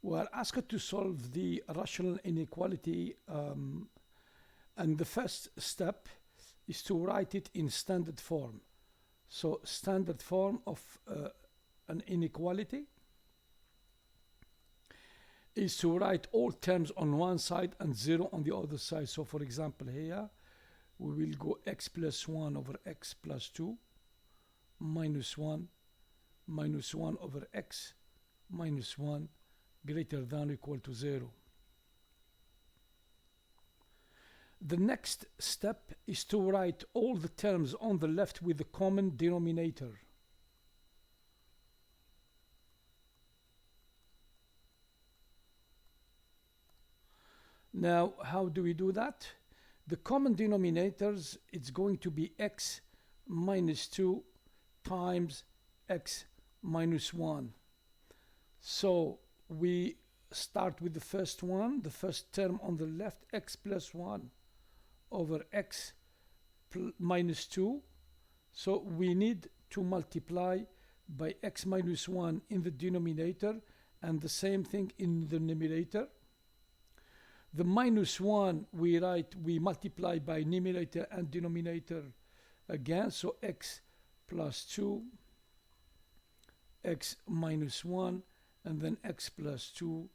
We are asked to solve the rational inequality, and the first step is to write it in standard form. So standard form of an inequality is to write all terms on one side and 0 on the other side. So for example, here we will go x+1 over x+2 minus 1 over x minus 1 greater than or equal to 0. The next step is to write all the terms on the left with the common denominator. Now, how do we do that? The common denominators, it's going to be x minus 2 times x minus 1. So we start with the first one, the first term on the left, x+1 over x minus 2. So we need to multiply by x minus 1 in the denominator and the same thing in the numerator. The minus 1 we multiply by numerator and denominator again, so x plus 2, x minus 1, and then x plus 2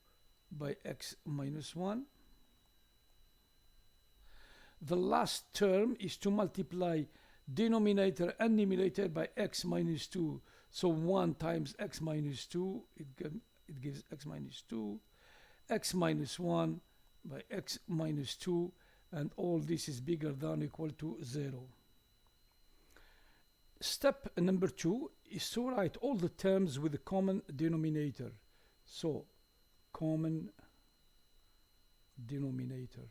by x minus 1. The last term is to multiply denominator and numerator by x minus 2. So 1 times x minus 2, it gives x minus 2, x minus 1 by x minus 2, and all this is bigger than or equal to 0. Step number 2 is to write all the terms with the common denominator. So common denominator.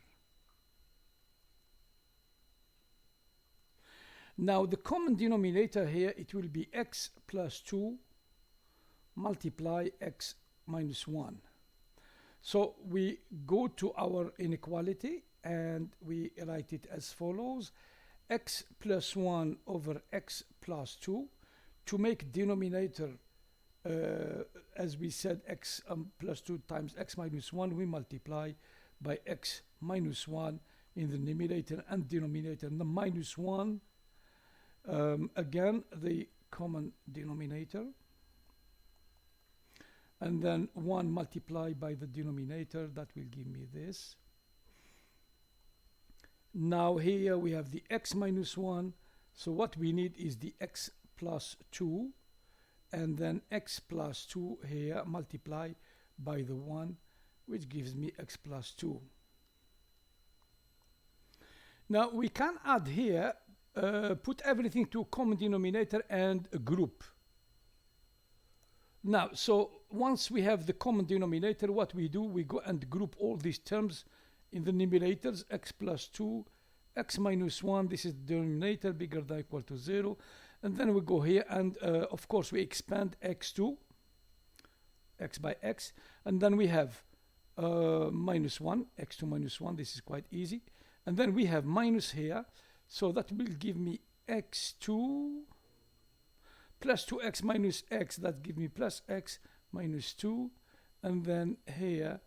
Now the common denominator here, it will be x plus 2 multiply x minus 1. So we go to our inequality and we write it as follows: x plus 1 over x plus 2. To make denominator, as we said, x plus 2 times x minus 1, we multiply by x minus 1 in the numerator and denominator, and the minus 1, again the common denominator, and then 1 multiplied by the denominator, that will give me this. Now here we have the x minus 1, so what we need is the x plus 2, and then x plus 2 here multiply by the 1, which gives me x plus 2. Now we can add here, put everything to a common denominator and a group. Now, so once we have the common denominator, what we do, we go and group all these terms in the numerators, x plus 2, x minus 1, this is the denominator, bigger than or equal to 0. And then we go here and, of course, we expand x2, x by x. And then we have minus 1, x2 minus 1, this is quite easy. And then we have minus here, so that will give me x2 plus 2x minus x, that gives me plus x minus 2, and then here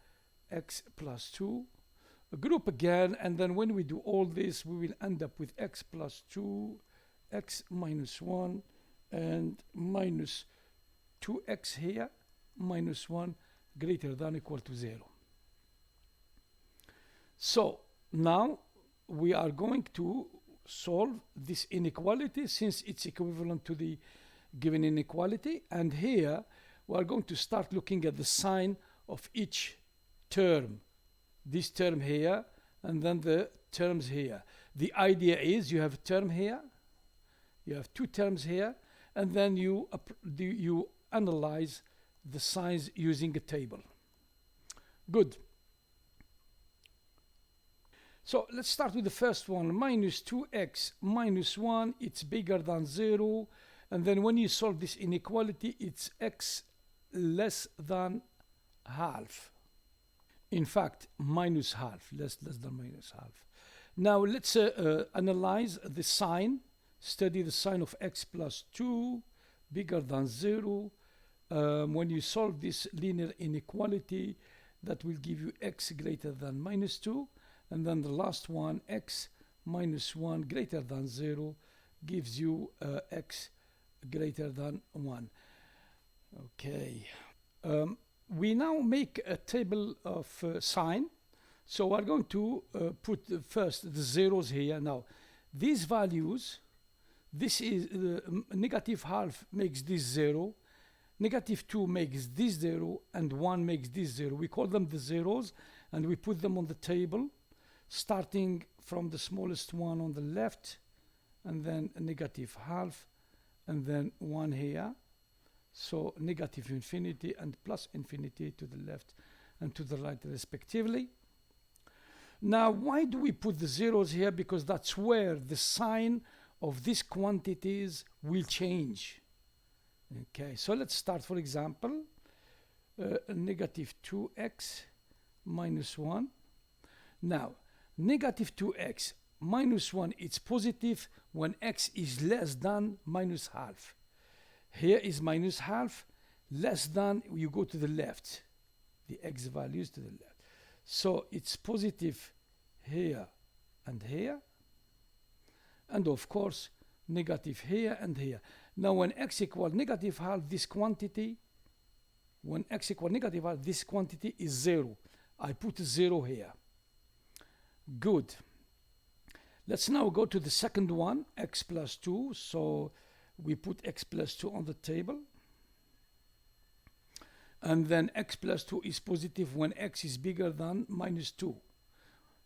x plus 2, a group again, and then when we do all this, we will end up with x plus 2, x minus 1, and minus 2x here, minus 1, greater than or equal to 0. So now we are going to solve this inequality since it's equivalent to the given inequality, and here we are going to start looking at the sign of each term, this term here and then the terms here. The idea is you have a term here, you have two terms here, and then you analyze the signs using a table. Good. So let's start with the first one, minus 2x minus 1, it's bigger than 0. And then when you solve this inequality, it's x less than half. In fact, minus half, less than minus half. Now let's analyze the sign, study the sign of x plus 2, bigger than 0. when you solve this linear inequality, that will give you x greater than minus 2, and then the last one, x minus 1 greater than 0, gives you x greater than 1. Okay. We now make a table of sign. So we're going to put first the zeros here. Now, these values, this is negative half makes this 0, negative 2 makes this 0, and 1 makes this 0. We call them the zeros, and we put them on the table, starting from the smallest one on the left, and then a negative half, and then 1 here. So negative infinity and plus infinity to the left and to the right respectively. Now, why do we put the zeros here? Because that's where the sign of these quantities will change. Okay, so let's start, for example, negative 2x minus 1. Now, negative 2x minus 1, it's positive when x is less than minus half. Here is minus half, less than, you go to the left, the x values to the left. So it's positive here and here, and of course negative here and here. Now when x equal negative half, this quantity, when x equal negative half, this quantity is 0. I put 0 here. Good. Let's now go to the second one, x plus 2. So we put x plus 2 on the table. And then x plus 2 is positive when x is bigger than minus 2.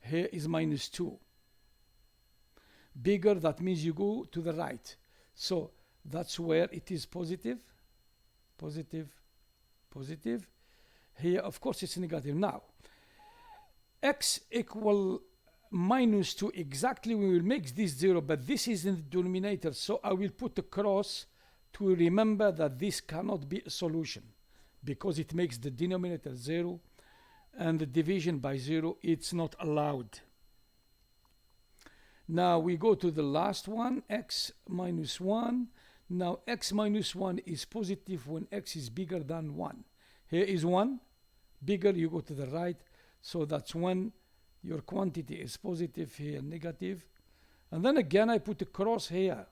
Here is minus 2. Bigger, that means you go to the right. So that's where it is positive, positive, positive. Here, of course, it's negative. Now, x equal minus 2, exactly we will make this 0, but this is in the denominator. So I will put a cross to remember that this cannot be a solution, because it makes the denominator 0 and the division by 0, it's not allowed. Now we go to the last one, x minus 1. Now x minus 1 is positive when x is bigger than 1. Here is 1, bigger, you go to the right. So that's when your quantity is positive, here negative. And then again I put a cross here,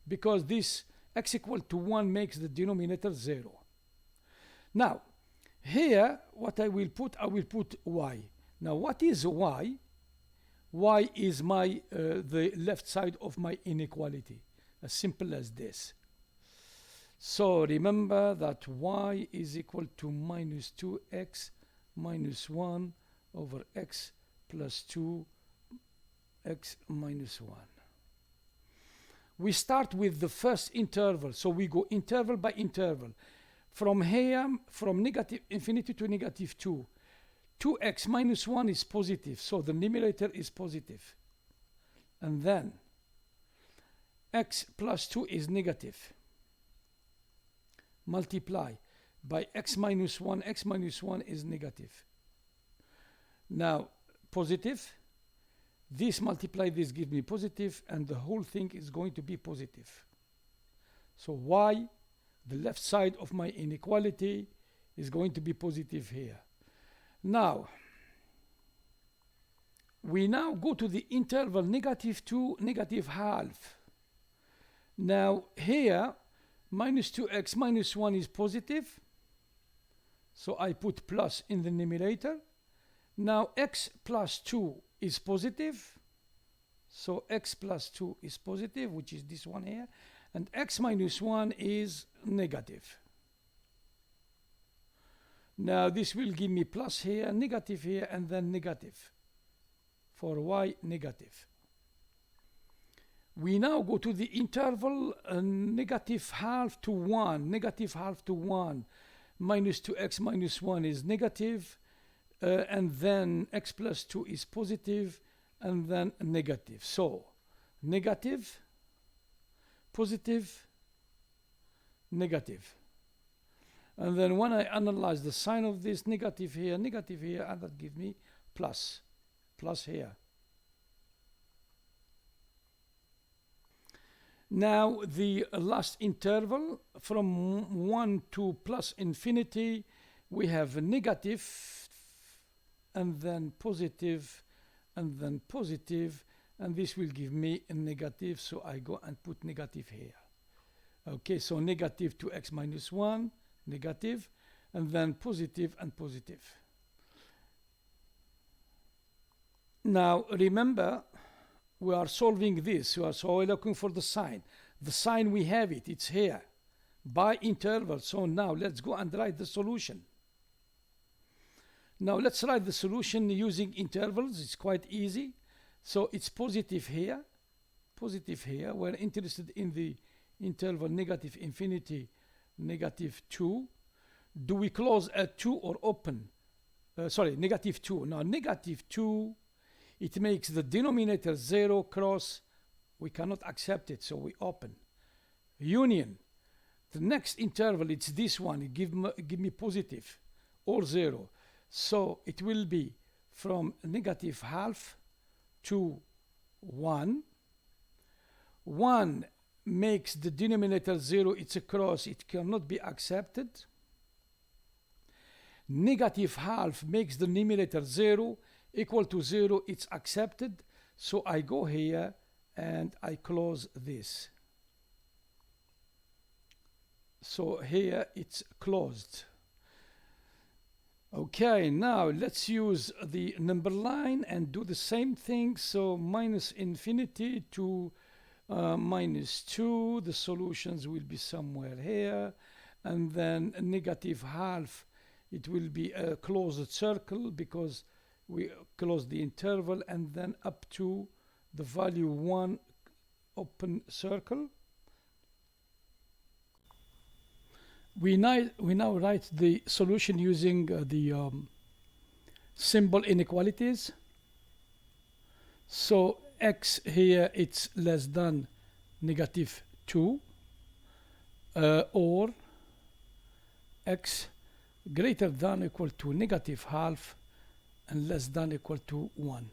because this x equal to 1 makes the denominator 0. Now, here, what I will put y. Now, what is y? Y is my the left side of my inequality. As simple as this. So remember that y is equal to minus 2x minus 1 over x plus 2 x minus 1. We start with the first interval. So we go interval by interval. From here, from negative infinity to negative 2, 2x minus 1 is positive, so the numerator is positive. And then x plus 2 is negative. Multiply by x minus 1 is negative. Now, positive, this multiply this gives me positive, and the whole thing is going to be positive. So y, the left side of my inequality, is going to be positive here. Now, we now go to the interval negative 2, negative half. Now here, minus 2x minus 1 is positive, so I put plus in the numerator. Now x plus 2 is positive, so x plus 2 is positive, which is this one here, and x minus 1 is negative. Now this will give me plus here, and then negative. For y, negative. We now go to the interval negative half to 1, negative half to 1. Minus 2x minus 1 is negative, and then x plus 2 is positive, and then negative. So, negative, positive, negative. And then when I analyze the sign of this, negative here, and that gives me plus, plus here. Now the last interval from 1 to plus infinity, we have a negative and then positive and then positive, and this will give me a negative, so I go and put negative here. Okay, so negative to x minus 1, negative, and then positive and positive. Now remember, we are solving this, so we're looking for the sign. The sign, we have it, it's here by interval. So now let's go and write the solution. Now let's write the solution using intervals. It's quite easy. So it's positive here, positive here. We're interested in the interval negative infinity, negative 2. Do we close at 2 or open? Sorry, negative 2. Now negative 2, it makes the denominator 0 cross. We cannot accept it, so we open. Union. The next interval, it's this one. It give me positive or 0. So it will be from negative half to 1. 1 makes the denominator 0. It's a cross. It cannot be accepted. Negative half makes the numerator 0. Equal to 0, it's accepted. So I go here and I close this. So here it's closed. Okay, now let's use the number line and do the same thing. So minus infinity to minus 2. The solutions will be somewhere here. And then negative half, it will be a closed circle because we close the interval, and then up to the value 1, open circle. We now write the solution using the symbol inequalities. So x here, it's less than negative 2, or x greater than or equal to negative half and less than or equal to 1.